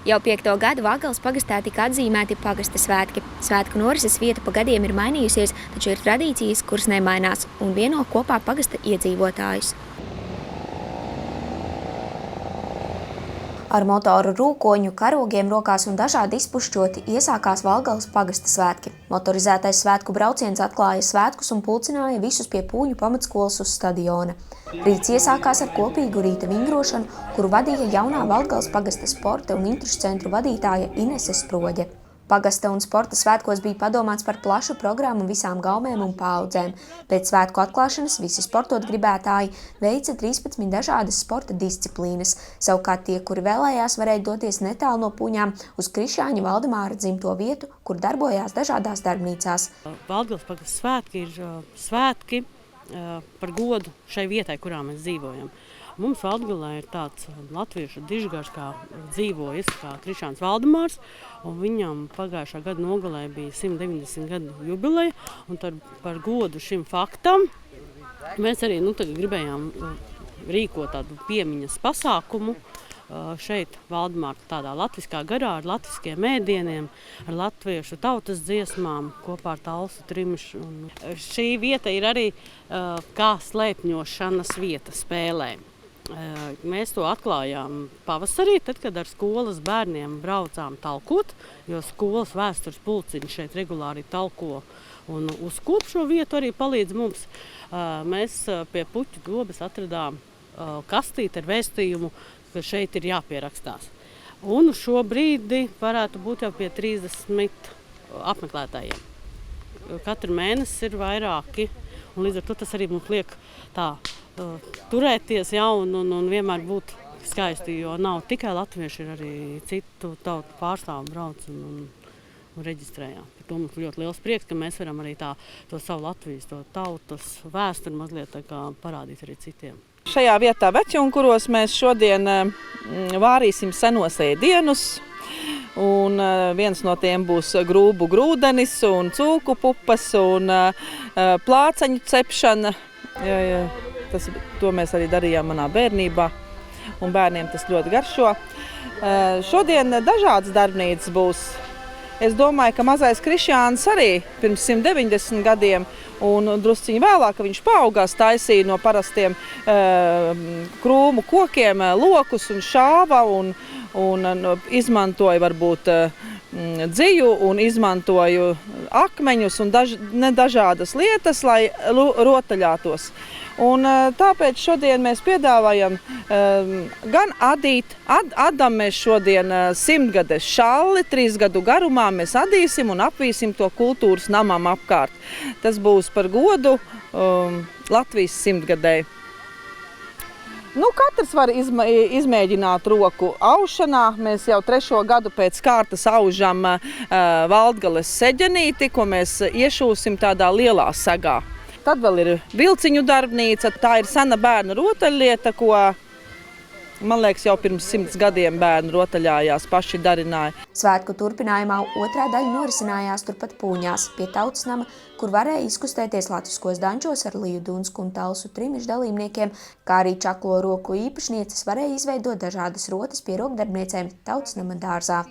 Jau 5. gadu Vālgales pagastā tika atzīmēti pagasta svētki. Svētku norises vieta pa gadiem ir mainījusies, taču ir tradīcijas, kuras nemainās un vieno kopā pagasta iedzīvotājus. Ar motoru rūkoņu, karogiem rokās un dažādi izpušķoti iesākās Vālgales pagasta svētki. Motorizētais svētku brauciens atklāja svētkus un pulcināja visus pie Pūņu pamatskolas uz stadiona. Rīts iesākās ar kopīgu rīta vingrošanu, kuru vadīja jaunā Vālgales pagasta sporta un interešu centru vadītāja Inese Sproģe. Pagasta un sporta svētkos bija padomāts par plašu programmu visām gaumēm un paaudzēm. Pēc svētku atklāšanas visi sportot gribētāji veica 13 dažādas sporta disciplīnas. Savukārt tie, kuri vēlējās, varēja doties netālu no Puņām uz Krišāņa Valdemāra dzimto vietu, kur darbojās dažādās darbnīcās. Vālgales pagasta svētki ir svētki par godu šai vietai, kurā mēs dzīvojam. Mums Valdgalē ir tāds latviešu dižgars, kā dzīvojas kā Krišāns Valdemārs, un viņam pagājušā gada nogalē bija 190 gadu jubileja, un tad par godu šim faktam mēs arī gribējām rīkot tādu piemiņas pasākumu šeit Valdemāra tādā latviskā garā, ar latviskiem ēdieniem, ar latviešu tautas dziesmām, kopā ar Talsu Trimšu. Šī vieta ir arī kā slēpņošanas vieta spēlēm. Mēs to atklājām pavasarī, tad, kad ar skolas bērniem braucām talkot, jo skolas vēstures pulciņi šeit regulāri talko un uzkop šo vietu arī palīdz mums. Mēs pie Puķu dobes atradām kastīti ar vēstījumu, ka šeit ir jāpierakstās. Un šo brīdi varētu būt jau pie 30 apmeklētājiem. Katru mēnesi ir vairāki, un līdz ar to tas arī mums liek tā turēties un vienmēr būt skaisti, jo nav tikai latvieši, ir arī citu tautu pārstāvu brauc un reģistrējām. Par to mums ļoti liels prieks, ka mēs varam arī to savu Latvijas, to tautas vēsturi mazliet parādīt arī citiem. Šajā vietā Vecjunkuros mēs šodien vārīsim senos ēdienus. Un viens no tiem būs grūbu grūdenis un cūku pupas un plāceņu cepšana. To mēs arī darījām manā bērnībā, un bērniem tas ļoti garšo. Šodien dažādas darbnīcas būs. Es domāju, ka mazais Krišjāns arī pirms 190 gadiem un drusciņi vēlāk, ka viņš paaugās, taisīja no parastiem krūmu kokiem lokus un šāva un izmantoja varbūt dziju un izmantoju akmeņus un dažādas lietas, lai rotaļātos. Un tāpēc šodien mēs piedāvājam gan adam mēs šodien 100-gades šalli, 3 gadu garumā mēs adīsim un apvīsim to kultūras namam apkārt. Tas būs par godu Latvijas 100-gadēji. Katrs var izmēģināt roku aušanā. Mēs jau 3. gadu pēc kārtas aužam Valdgales seģenīti, ko mēs iešūsim tādā lielā segā. Tad vēl ir vilciņu darbnīca. Tā ir sena bērnu rotaļlieta, ko, man liekas, jau pirms 100 gadiem bērnu rotaļājās, paši darināja. Svētku turpinājumā otrā daļa norisinājās turpat Pūņās, pie Tautas nama, kur varēja izkustēties latviskos dančos ar Liju Dunsku un Talsu Trimišu dalībniekiem, kā arī čaklo roku īpašnieces varēja izveidot dažādas rotas pie rokdarbniecēm Tautas nama dārzā.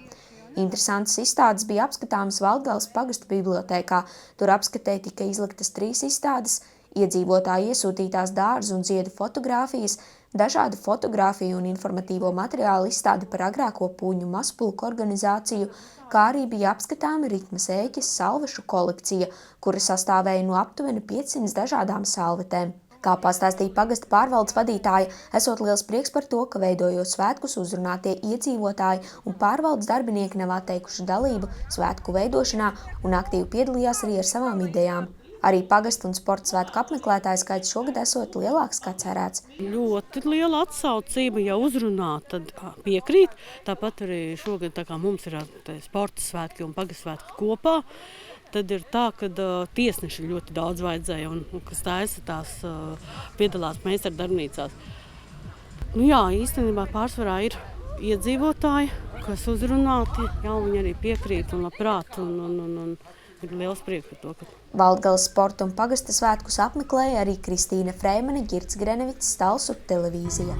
Interesantas izstādes bija apskatāmas Vālgales pagasta bibliotēkā. Tur apskatē tika izliktas 3 izstādes, iedzīvotāju iesūtītās dārzu un ziedu fotogrāfijas, dažādu fotogrāfiju un informatīvo materiālu izstāde par agrāko Puņu mazpulku organizāciju, kā arī bija apskatāma ritmas ēķes salvešu kolekcija, kura sastāvēja no aptuveni 500 dažādām salvetēm. Kā pastāstīja pagasta pārvaldes vadītāja, esot liels prieks par to, ka veidojot svētkus uzrunātie iedzīvotāji un pārvaldes darbinieki nav atteikuši dalību svētku veidošanā un aktīvi piedalījās arī ar savām idejām. Arī pagasta un sporta svētku apmeklētāju skaits šogad esot lielāks kā cerēts. Ļoti liela atsaucība, ja uzrunā, tad piekrīt. Tāpat arī šogad, tā kā mums ir sporta svētki un pagasta svētki kopā, tad ir tā, ka tiesneši ļoti daudz vajadzēja un kas taisa piedalās meistardarbnīcās. Īstenībā pārsvarā ir iedzīvotāji, kas uzrunāti, viņi arī piekrīt un labprāt un ir liels prieks par to. Valdgales sporta un pagasta svētkus apmeklēja arī Kristīna Freimane, Girts Grenevits, Talsu televīzija.